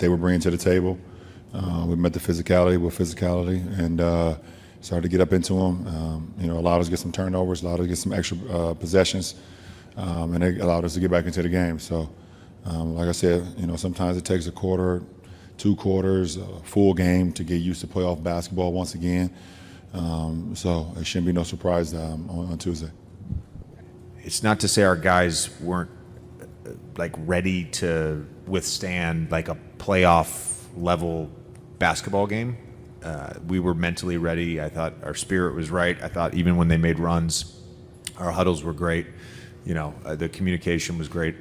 they were bringing to the table. We met the physicality with physicality and started to get up into them. Allowed us to get some turnovers, allowed us to get some extra possessions, and it allowed us to get back into the game. So, like I said, sometimes it takes a quarter, 2 quarters, a full game to get used to playoff basketball once again. So it shouldn't be no surprise on Tuesday. It's not to say our guys weren't ready to withstand a playoff level basketball game. We were mentally ready. I thought our spirit was right. I thought even when they made runs, our huddles were great. The communication was great.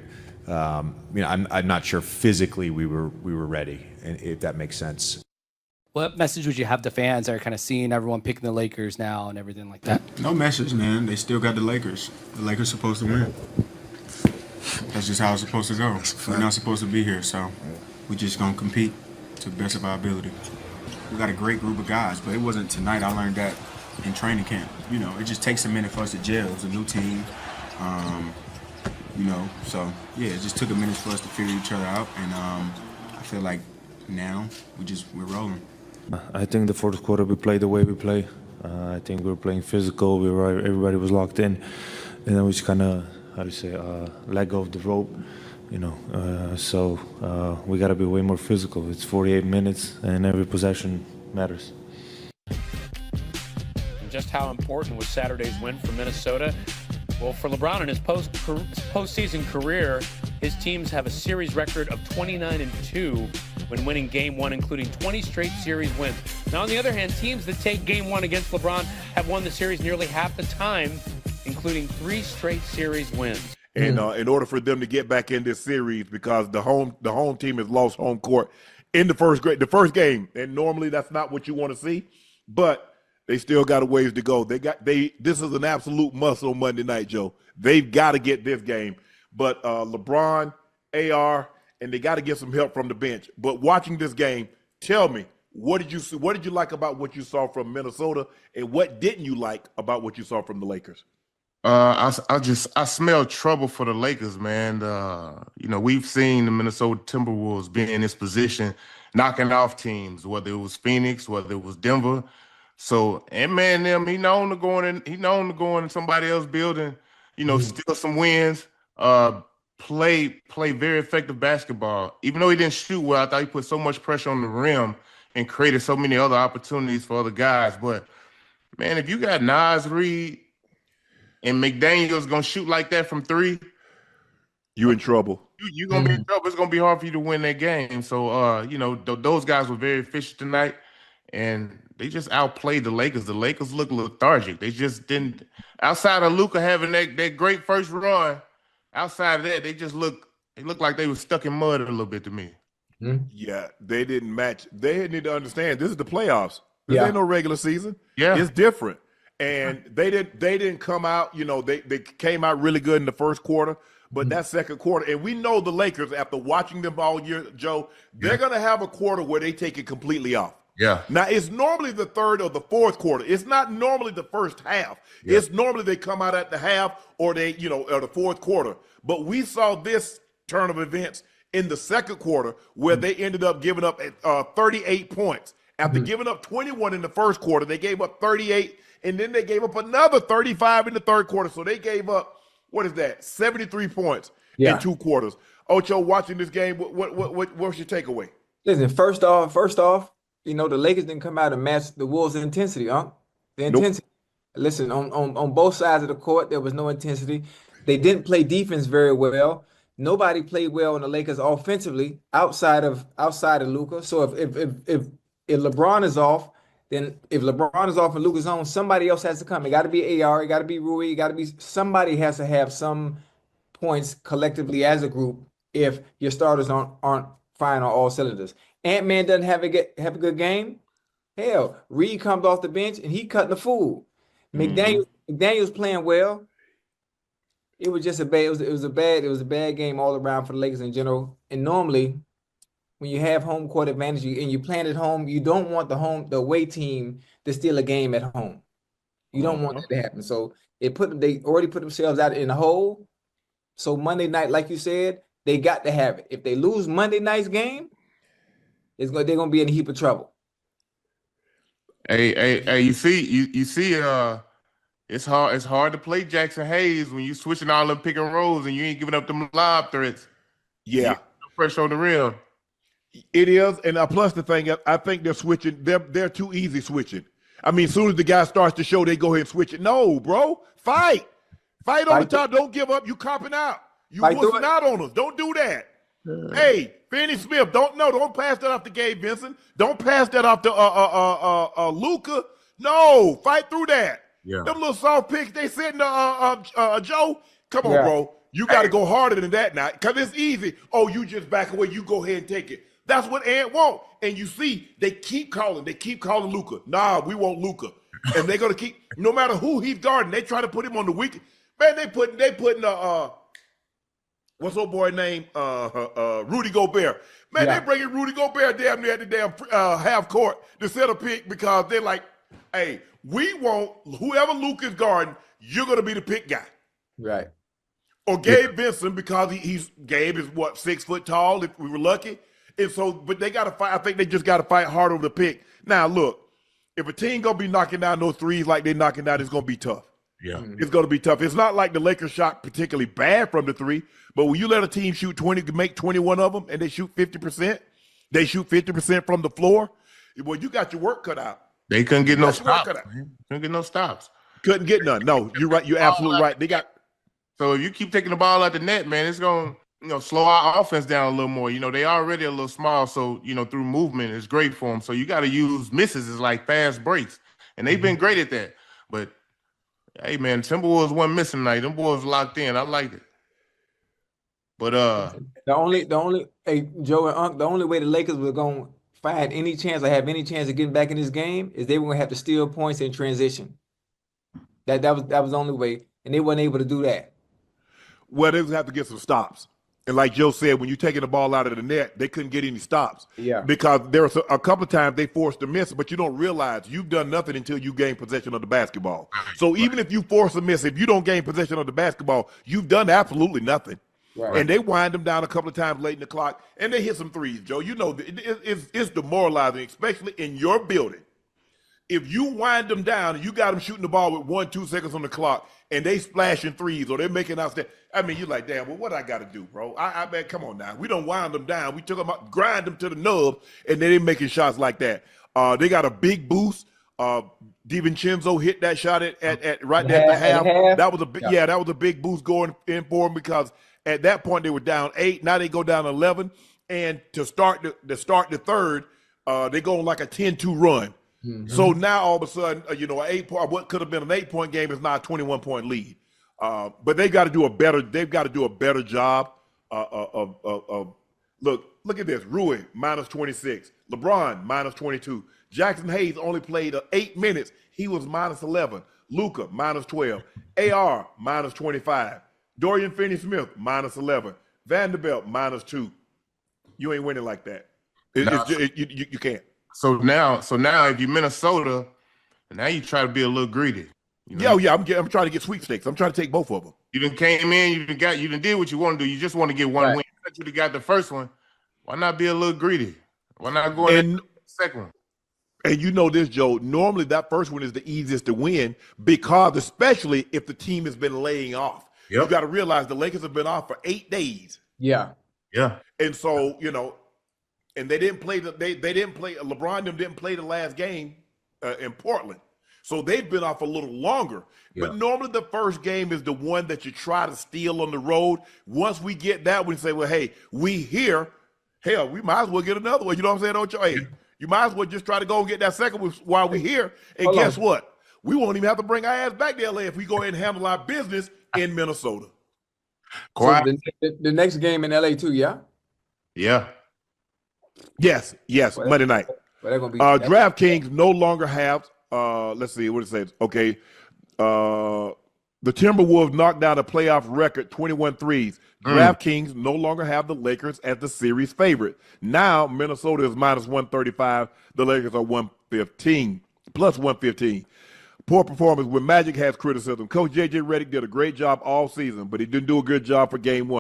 I'm not sure physically we were ready, if that makes sense. What message would you have to fans that are kind of seeing everyone picking the Lakers now and everything like that? No message, man. They still got the Lakers. The Lakers supposed to win. That's just how it's supposed to go. We're not supposed to be here, so we're just going to compete to the best of our ability. We got a great group of guys, but it wasn't tonight. I learned that in training camp. It just takes a minute for us to gel. It's a new team. So, yeah, it just took a minute for us to figure each other out, and I feel like now we're rolling. I think the fourth quarter we played the way we play. I think we were playing physical. Everybody was locked in, and then we just kind of, let go of the rope, So we got to be way more physical. It's 48 minutes, and every possession matters. And just how important was Saturday's win for Minnesota? Well, for LeBron in his postseason career, his teams have a series record of 29-2 when winning Game 1, including 20 straight series wins. Now, on the other hand, teams that take Game 1 against LeBron have won the series nearly half the time, including 3 straight series wins. And in order for them to get back in this series, because the home team has lost home court in the first game, and normally that's not what you want to see, but they still got a ways to go. This is an absolute must on Monday night, Joe. They've got to get this game. But LeBron, AR, and they got to get some help from the bench. But watching this game, tell me, what did you see? What did you like about what you saw from Minnesota, and what didn't you like about what you saw from the Lakers? I smell trouble for the Lakers, man. We've seen the Minnesota Timberwolves be in this position, knocking off teams, whether it was Phoenix, whether it was Denver. So, and man, he known to go in somebody else's building, steal some wins, play very effective basketball. Even though he didn't shoot well, I thought he put so much pressure on the rim and created so many other opportunities for other guys. But man, if you got Nas Reed and McDaniel's gonna shoot like that from 3, you in trouble. You're gonna be in trouble. It's gonna be hard for you to win that game. So, those guys were very efficient tonight, and they just outplayed the Lakers. The Lakers look lethargic. They just didn't. Outside of Luka having that great first run, outside of that, they looked like they were stuck in mud a little bit to me. Yeah, they didn't match. They need to understand this is the playoffs. This ain't no regular season. Yeah, it's different. And they didn't come out. They came out really good in the first quarter, but that second quarter, and we know the Lakers, after watching them all year, Joe, they're gonna have a quarter where they take it completely off. Yeah. Now, it's normally the third or the fourth quarter. It's not normally the first half. Yeah. It's normally they come out at the half or or the fourth quarter. But we saw this turn of events in the second quarter where they ended up giving up 38 points. After giving up 21 in the first quarter, they gave up 38, and then they gave up another 35 in the third quarter. So they gave up, 73 points in 2 quarters. Ocho, watching this game, what's your takeaway? Listen, first off, the Lakers didn't come out and match the Wolves' intensity, huh? The intensity. Nope. Listen, on both sides of the court, there was no intensity. They didn't play defense very well. Nobody played well on the Lakers offensively outside of Luka. So if LeBron is off, then if LeBron is off and Luka's on, somebody else has to come. It got to be AR. It got to be Rui. Somebody has to have some points collectively as a group if your starters aren't firing on all cylinders. Ant-Man doesn't have a good game. Hell, Reed comes off the bench and he cutting the fool. McDaniel's playing well. It was just a bad game all around for the Lakers in general. And normally, when you have home court advantage and you playing at home, you don't want the away team to steal a game at home. You don't want that to happen. So they already put themselves out in a hole. So Monday night, like you said, they got to have it. If they lose Monday night's game, they're gonna be in a heap of trouble. Hey, you see, it's hard to play Jackson Hayes when you switching all them pick and rolls and you ain't giving up them lob threats. Yeah. No pressure on the rim. It is, and plus the thing, I think they're switching. They're too easy switching. I mean, as soon as the guy starts to show, they go ahead and switch it. No, bro, fight on the top. Don't give up. You copping out. You wussing out on us. Don't do that. Hey, Finney Smith, don't pass that off to Gabe Vincent. Don't pass that off to Luka. No, fight through that. Yeah. Them little soft picks they sitting Joe. Come on, bro. You got to go harder than that now, because it's easy. Oh, you just back away. You go ahead and take it. That's what Ant want. And you see, they keep calling. They keep calling Luka. Nah, we want Luka. And they're going to keep, no matter who he's guarding, they try to put him on the weak. Man, they putting what's old boy name? Rudy Gobert. Man, they bringing Rudy Gobert damn near at the damn half court to set a pick because they're like, hey, we want whoever Luka is guarding, you're going to be the pick guy. Right. Or Gabe Vincent, because Gabe is 6 foot tall if we were lucky. And so, but they got to fight. I think they just got to fight hard over the pick. Now, look, if a team going to be knocking down those threes like they're knocking down, it's going to be tough. Yeah. It's going to be tough. It's not like the Lakers shot particularly bad from the three, but when you let a team shoot 20, make 21 of them, and they shoot 50%, they shoot 50% from the floor, well, you got your work cut out. They couldn't get no stops. Couldn't get no stops. Couldn't get none. No, you're right. You're absolutely right. They got. So if you keep taking the ball out the net, man, it's going to slow our offense down a little more. They already a little small, so, through movement, it's great for them. So you got to use misses as like fast breaks, and they've been great at that. But, hey, man, Timberwolves wasn't missing tonight. Them boys locked in. I liked it. But the only hey, Joe and Unc, the only way the Lakers were going to find any chance or have any chance of getting back in this game is they were going to have to steal points in transition. That was the only way, and they weren't able to do that. Well, they would have to get some stops. And like Joe said, when you're taking the ball out of the net, they couldn't get any stops. Yeah. Because there was a couple of times they forced a miss, but you don't realize you've done nothing until you gain possession of the basketball. So even if you force a miss, if you don't gain possession of the basketball, you've done absolutely nothing. Right. And they wind them down a couple of times late in the clock, and they hit some threes, Joe. It's demoralizing, especially in your building. If you wind them down and you got them shooting the ball with 1-2 seconds on the clock, and they splashing threes or they're making outstanding, I mean, you're like, damn, well, what I got to do, bro? I mean, come on now. We don't wind them down. We took them out, grind them to the nub, and they ain't making shots like that. They got a big boost. DiVincenzo hit that shot at right there at the half. That was that was a big boost going in for them because at that point they were down 8. Now they go down 11, and to start the third, they go on like a 10-2 run. Mm-hmm. So now all of a sudden, what could have been an 8-point game is now a 21-point lead. But they've got to do a better job of look at this. Rui minus 26, LeBron minus 22. Jackson Hayes only played 8 minutes. He was minus 11. Luka minus 12. AR minus 25. Dorian Finney-Smith minus 11. Vanderbilt minus 2. You ain't winning like that. You can't. So now, if you're Minnesota, now you try to be a little greedy. I'm trying to get sweepstakes. I'm trying to take both of them. You done came in, you done did what you want to do. You just want to get one win. You done got the first one. Why not be a little greedy? Why not go in the second one? And you know this, Joe. Normally that first one is the easiest to win because, especially if the team has been laying off. Yep. You got to realize the Lakers have been off for 8 days. Yeah. And so and they didn't play. They didn't play. LeBron didn't play the last game in Portland, so they've been off a little longer. Yeah. But normally the first game is the one that you try to steal on the road. Once we get that, we say, well, hey, we here. Hell, we might as well get another one. You know what I'm saying? Don't you? Hey, you might as well just try to go and get that second one while we're here. And guess what? We won't even have to bring our ass back to LA if we go ahead and handle our business in Minnesota. So the next game in LA too, yeah? Yeah. Yes, Monday night. DraftKings no longer have, let's see, what it says. Okay. The Timberwolves knocked down a playoff record 21 threes. DraftKings no longer have the Lakers as the series favorite. Now Minnesota is minus 135. The Lakers are 115, plus 115. Poor performance when Magic has criticism. Coach J.J. Redick did a great job all season, but he didn't do a good job for game 1.